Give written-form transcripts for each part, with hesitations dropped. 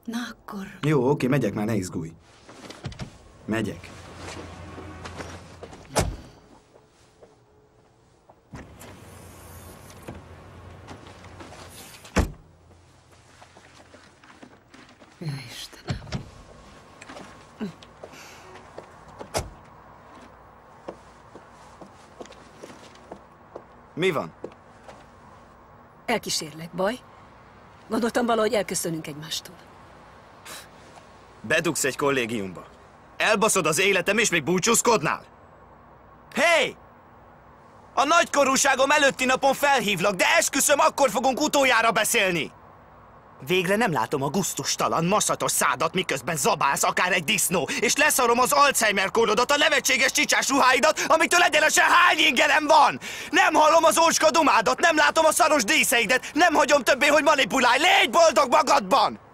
Na akkor... Jó, oké, megyek már, ne izgulj. Megyek. Ja, Istenem. Mi van? Elkísérlek, baj? Gondoltam valahogy elköszönünk egymástól. Bedugsz egy kollégiumba. Elbaszod az életem, és még búcsúzkodnál? Hé! A nagykorúságom előtti napon felhívlak, de esküszöm, akkor fogunk utoljára beszélni! Végre nem látom a gusztustalan, maszatos szádat, miközben zabálsz akár egy disznó, és leszarom az Alzheimer kódodat, a nevetséges csicsás ruháidat, amitől egyenesen hány ingerem van! Nem hallom az ócska dumádat, nem látom a szaros díszeidet, nem hagyom többé, hogy manipulálj! Légy boldog magadban!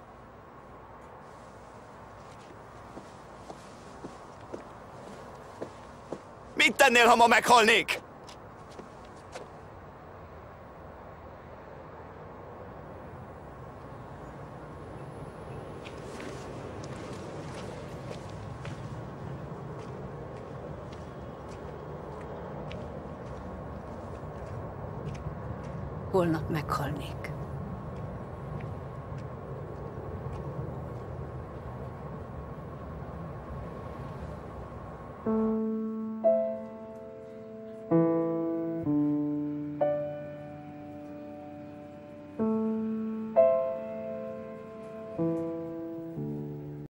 Mit tennél, ha ma meghalnék? Holnap meghalnék.